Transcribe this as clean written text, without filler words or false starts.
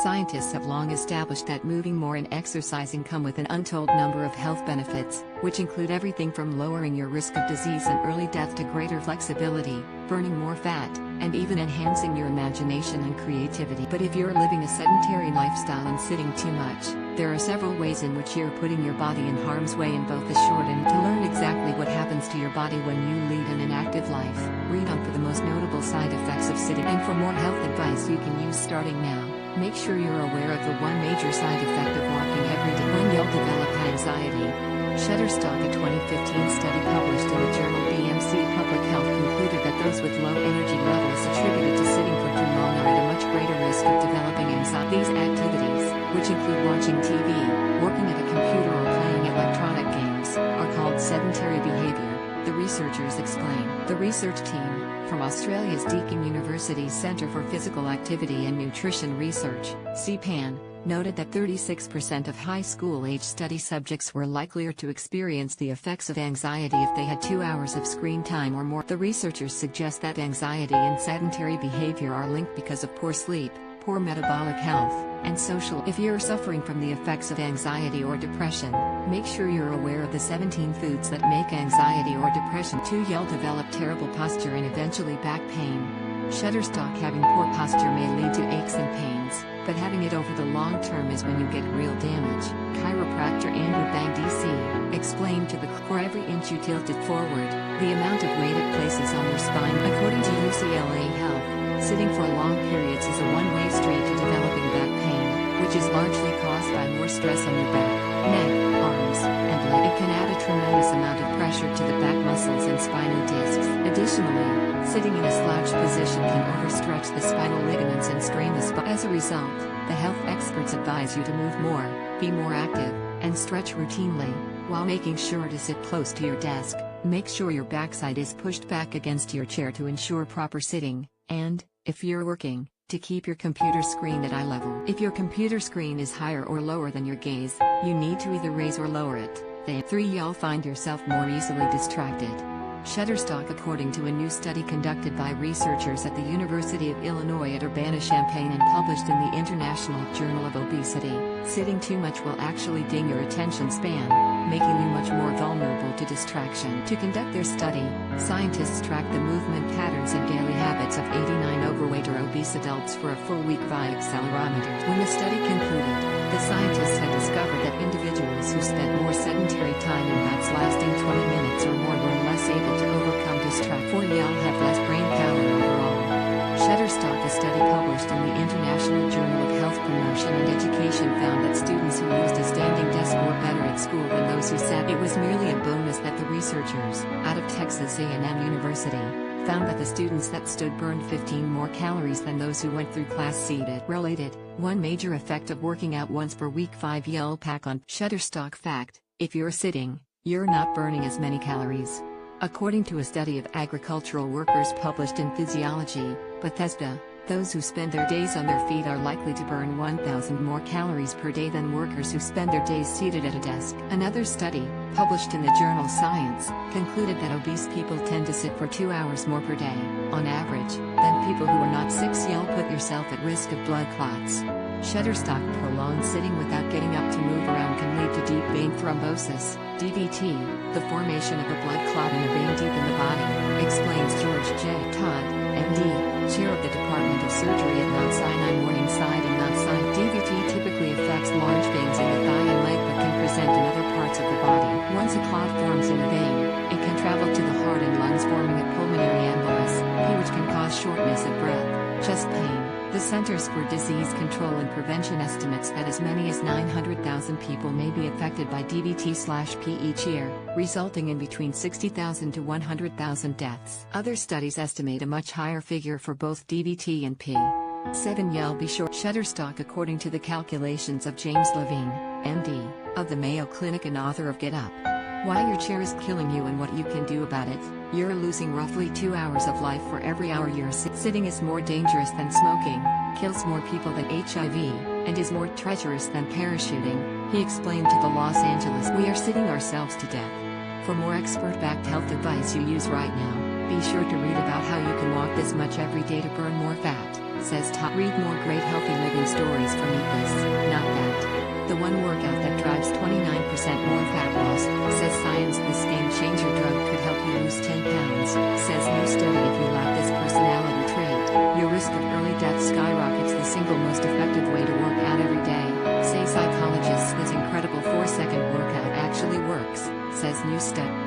Scientists have long established that moving more and exercising come with an untold number of health benefits, which include everything from lowering your risk of disease and early death to greater flexibility, burning more fat, and even enhancing your imagination and creativity. But if you're living a sedentary lifestyle and sitting too much, there are several ways in which you're putting your body in harm's way in both the short and to learn exactly what happens to your body when you lead an inactive life. Read on for the most notable side effects of sitting, and for more health advice you can use starting now. Make sure you're aware of the one major side effect of walking every day when you'll develop anxiety. Shutterstock A 2015 study published in the journal BMC Public Health concluded that those with low energy levels attributed to sitting for too long are at a much greater risk of developing anxiety. These activities, which include watching TV, working at a computer or playing electronic games, are called sedentary behavior, the researchers explain. The research team, from Australia's Deakin University's Centre for Physical Activity and Nutrition Research, CPAN, noted that 36% of high school-age study subjects were likelier to experience the effects of anxiety if they had 2 hours of screen time or more. The researchers suggest that anxiety and sedentary behavior are linked because of poor sleep, poor metabolic health, and social. If you're suffering from the effects of anxiety or depression, make sure you're aware of the 17 foods that make anxiety or depression. 2. You'll develop terrible posture and eventually back pain. Shutterstock having poor posture may lead to aches and pains, but having it over the long term is when you get real damage. Chiropractor Andrew Bang DC explained to the for every inch you tilt it forward, the amount of weight it places on your spine. According to UCLA Health, sitting for long periods is a one-way street to developing back pain, which is largely caused by more stress on your back, neck, arms, and leg. It can add a tremendous amount of pressure to the back muscles and spinal discs. Additionally, sitting in a slouched position can overstretch the spinal ligaments and strain the spine. As a result, the health experts advise you to move more, be more active, and stretch routinely, while making sure to sit close to your desk. Make sure your backside is pushed back against your chair to ensure proper sitting, and, if you're working, to keep your computer screen at eye level. If your computer screen is higher or lower than your gaze, you need to either raise or lower it. 3. You'll find yourself more easily distracted. Shutterstock According to a new study conducted by researchers at the University of Illinois at Urbana-Champaign and published in the International Journal of Obesity, sitting too much will actually ding your attention span, making you much more vulnerable to distraction. To conduct their study, scientists tracked the movement patterns and daily habits of 89 overweight or obese adults for a full week via accelerometers. When the study concluded, the scientists had discovered that individuals who spent more sedentary time in beds lasting 20 minutes or more were less able to overcome distraction. 4. You'll have less brain power overall. Shutterstock, a study published in the International Journal of Health Promotion and Education, found that students who used a standing desk were better at school than those who sat. It was merely a bonus that the researchers, out of Texas A&M University, found that the students that stood burned 15 more calories than those who went through class seated. Related, one major effect of working out once per week. 5. You'll pack on. Shutterstock fact: if you're sitting, you're not burning as many calories. According to a study of agricultural workers published in Physiology, Bethesda, those who spend their days on their feet are likely to burn 1,000 more calories per day than workers who spend their days seated at a desk. Another study, published in the journal Science, concluded that obese people tend to sit for 2 hours more per day, on average, than people who are not. 6. You'll put yourself at risk of blood clots. Shutterstock prolonged sitting without getting up to move around can lead to deep vein thrombosis, DVT, the formation of a blood clot in a vein deep in the body, explains George J. Todd, MD, chair of the Department of Surgery at Mount Sinai Morningside and Mount Sinai. DVT typically affects large veins in the thigh and leg but can present in other parts of the body. Once a clot forms in a vein, it can travel to the heart and lungs, forming a pulmonary embolus, which can cause shortness of breath, chest pain. The Centers for Disease Control and Prevention estimates that as many as 900,000 people may be affected by DVT/P each year, resulting in between 60,000 to 100,000 deaths. Other studies estimate a much higher figure for both DVT and P. 7. You'll be sure. Shutterstock according to the calculations of James Levine, MD, of the Mayo Clinic and author of Get Up, Why Your Chair is Killing You and What You Can Do About It, you're losing roughly 2 hours of life for every hour you're sitting. Is more dangerous than smoking, kills more people than HIV, and is more treacherous than parachuting, he explained to the Los Angeles. We are sitting ourselves to death. For more expert-backed health advice you use right now, Be sure to read about how you can walk this much every day to burn more fat, says Todd. Read more great healthy living stories from Eat This, Not That. The one workout that drives 29% more fat loss, says science. This game-changer drug could help you lose 10 pounds, says new study. If you lack this personality trait, your risk of early death skyrockets. The single most effective way to work out every day, say psychologists. This incredible 4-second workout actually works, says new study.